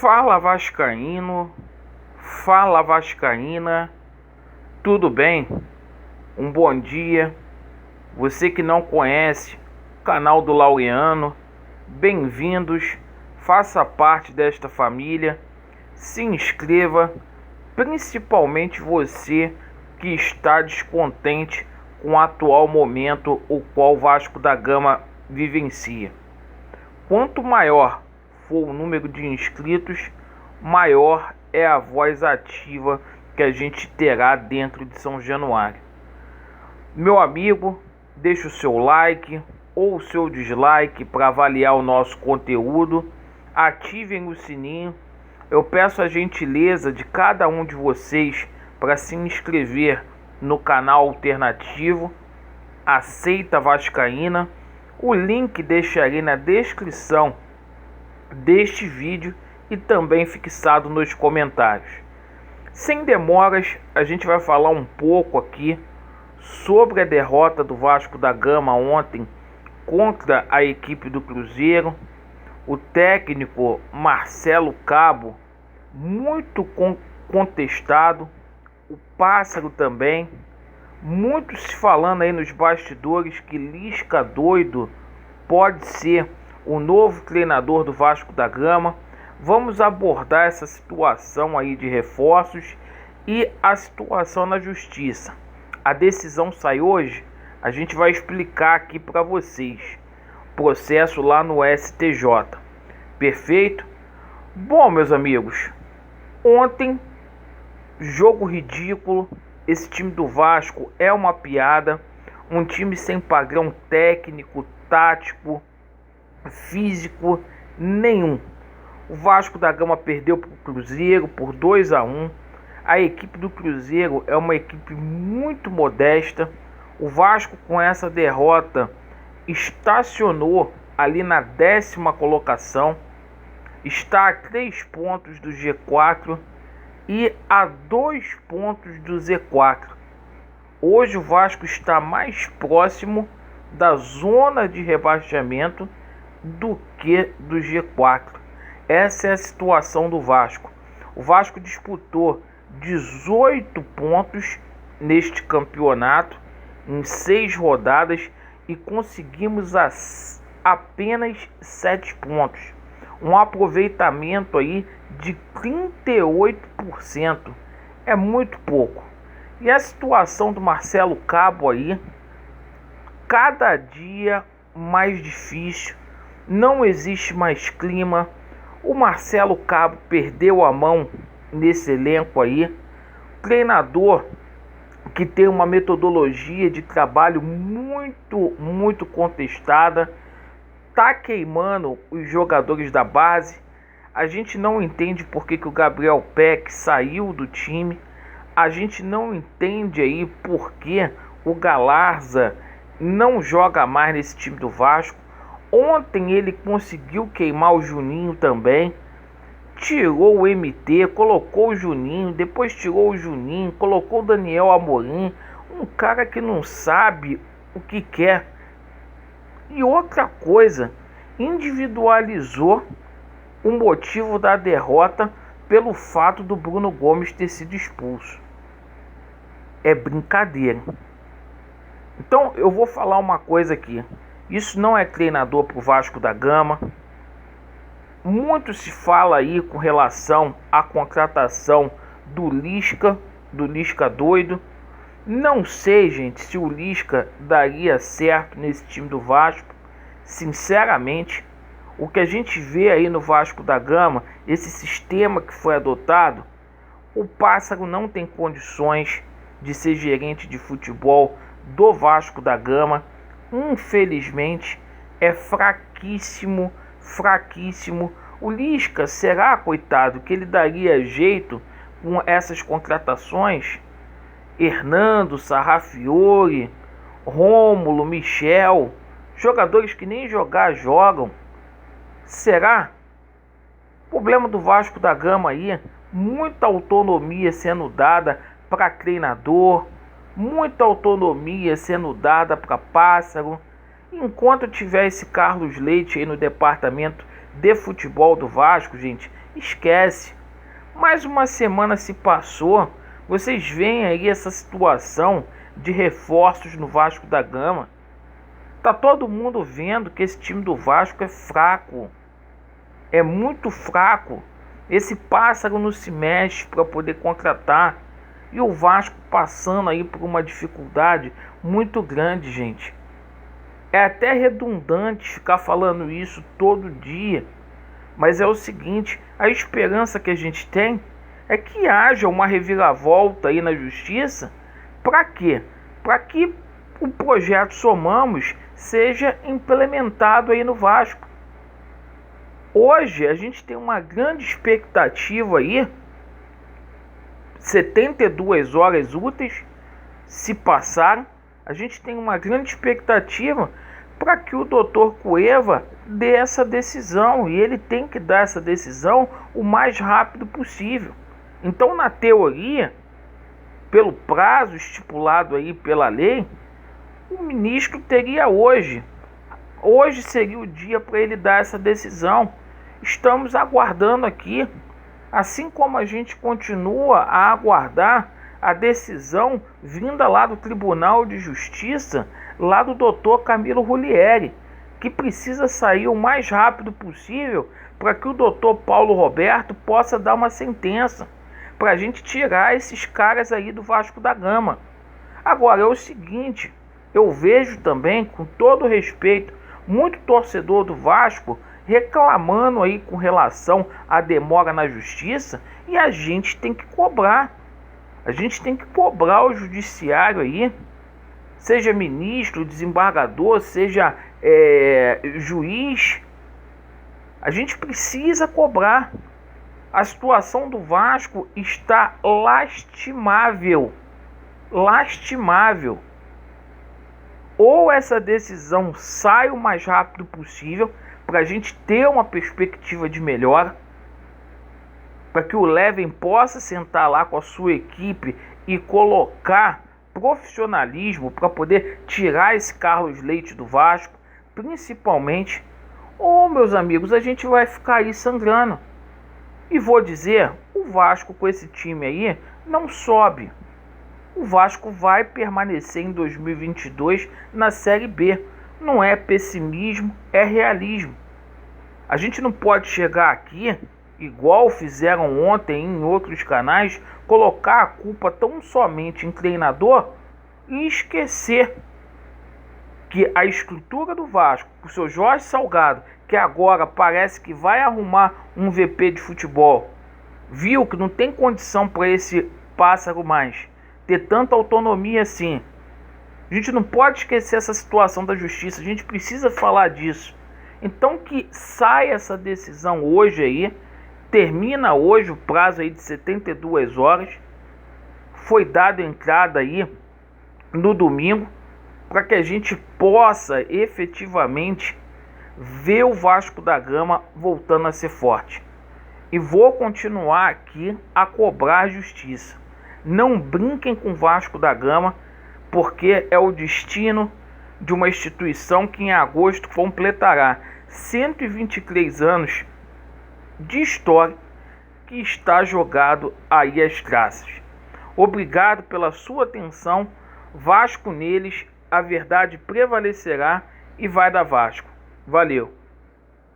Fala Vascaíno, fala Vascaína, tudo bem? Um bom dia. Você que não conhece o canal do Laureano, bem-vindos, faça parte desta família, se inscreva, principalmente você que está descontente com o atual momento o qual o Vasco da Gama vivencia. Quanto maior for o número de inscritos, maior é a voz ativa que a gente terá dentro de São Januário. Meu amigo, deixe o seu like ou o seu dislike para avaliar o nosso conteúdo, ativem o sininho. Eu peço a gentileza de cada um de vocês para se inscrever no canal alternativo Aceita Vascaína. O link deixarei na descrição deste vídeo e também fixado nos comentários. Sem demoras, a gente vai falar um pouco aqui sobre a derrota do Vasco da Gama ontem contra a equipe do Cruzeiro. O técnico Marcelo Cabo, muito contestado, o Pássaro também. Muito se falando aí nos bastidores que Lisca doido pode ser o novo treinador do Vasco da Gama. Vamos abordar essa situação aí de reforços e a situação na justiça. A decisão sai hoje, a gente vai explicar aqui para vocês. Processo lá no STJ. Perfeito? Bom, meus amigos, ontem, jogo ridículo. Esse time do Vasco é uma piada, um time sem padrão técnico, tático, físico nenhum. O Vasco da Gama perdeu para o Cruzeiro por 2-1. A equipe do Cruzeiro é uma equipe muito modesta. O Vasco, com essa derrota, estacionou ali na 10ª colocação, está a 3 pontos do G4 e a 2 pontos do Z4. Hoje o Vasco está mais próximo da zona de rebaixamento do que do G4. Essa é a situação do Vasco. O Vasco disputou 18 pontos neste campeonato em 6 rodadas e conseguimos apenas 7 pontos. Um aproveitamento aí de 38%. É muito pouco. E a situação do Marcelo Cabo aí, cada dia mais difícil. Não existe mais clima. O Marcelo Cabo perdeu a mão nesse elenco aí. Treinador que tem uma metodologia de trabalho muito contestada. Tá queimando os jogadores da base. A gente não entende por que o Gabriel Peck saiu do time. A gente não entende aí por que o Galarza não joga mais nesse time do Vasco. Ontem ele conseguiu queimar o Juninho também. Tirou o MT, colocou o Juninho, depois tirou o Juninho, colocou o Daniel Amorim. Um cara que não sabe o que quer. E outra coisa, individualizou o motivo da derrota pelo fato do Bruno Gomes ter sido expulso. É brincadeira. Então eu vou falar uma coisa aqui. Isso não é treinador para o Vasco da Gama. Muito se fala aí com relação à contratação do Lisca doido. Não sei, gente, se o Lisca daria certo nesse time do Vasco. Sinceramente, o que a gente vê aí no Vasco da Gama, esse sistema que foi adotado, o Pássaro não tem condições de ser gerente de futebol do Vasco da Gama. Infelizmente, é fraquíssimo. O Lisca, será, coitado, que ele daria jeito com essas contratações? Hernando, Sarrafiore, Rômulo, Michel, jogadores que nem jogar jogam. Será? O problema do Vasco da Gama aí, muita autonomia sendo dada para treinador, muita autonomia sendo dada para Pássaro. Enquanto tiver esse Carlos Leite aí no departamento de futebol do Vasco, gente, esquece. Mais uma semana se passou, vocês veem aí essa situação de reforços no Vasco da Gama. Tá todo mundo vendo que esse time do Vasco é fraco. É muito fraco. Esse pássaro não se mexe para poder contratar. E o Vasco passando aí por uma dificuldade muito grande, gente. É até redundante ficar falando isso todo dia. Mas é o seguinte, a esperança que a gente tem é que haja uma reviravolta aí na justiça. Para quê? Para que o projeto Somamos seja implementado aí no Vasco. Hoje a gente tem uma grande expectativa aí, 72 horas úteis se passaram, a gente tem uma grande expectativa para que o Dr. Cueva dê essa decisão, e ele tem que dar essa decisão o mais rápido possível. Então, na teoria, pelo prazo estipulado aí pela lei, o ministro teria hoje seria o dia para ele dar essa decisão. Estamos aguardando aqui, assim como a gente continua a aguardar a decisão vinda lá do Tribunal de Justiça, lá do Dr. Camilo Rulieri, que precisa sair o mais rápido possível para que o Dr. Paulo Roberto possa dar uma sentença, para a gente tirar esses caras aí do Vasco da Gama. Agora é o seguinte, eu vejo também, com todo respeito, muito torcedor do Vasco reclamando aí com relação à demora na justiça, e a gente tem que cobrar. A gente tem que cobrar o judiciário aí, seja ministro, desembargador, seja juiz. A gente precisa cobrar. A situação do Vasco está lastimável. Lastimável. Ou essa decisão sai o mais rápido possível, para a gente ter uma perspectiva de melhora, para que o Leven possa sentar lá com a sua equipe e colocar profissionalismo para poder tirar esse Carlos Leite do Vasco, principalmente. Ou, meus amigos, a gente vai ficar aí sangrando. E vou dizer, o Vasco com esse time aí não sobe. O Vasco vai permanecer em 2022 na Série B. Não é pessimismo, é realismo. A gente não pode chegar aqui, igual fizeram ontem em outros canais, colocar a culpa tão somente em treinador e esquecer que a estrutura do Vasco, o seu Jorge Salgado, que agora parece que vai arrumar um VP de futebol, viu que não tem condição para esse pássaro mais ter tanta autonomia assim. A gente não pode esquecer essa situação da justiça, a gente precisa falar disso. Então que saia essa decisão hoje aí, termina hoje o prazo aí de 72 horas, foi dada entrada aí no domingo, para que a gente possa efetivamente ver o Vasco da Gama voltando a ser forte. E vou continuar aqui a cobrar a justiça. Não brinquem com o Vasco da Gama, porque é o destino de uma instituição que em agosto completará 123 anos de história, que está jogado aí às traças. Obrigado pela sua atenção. Vasco neles, a verdade prevalecerá e vai dar Vasco. Valeu!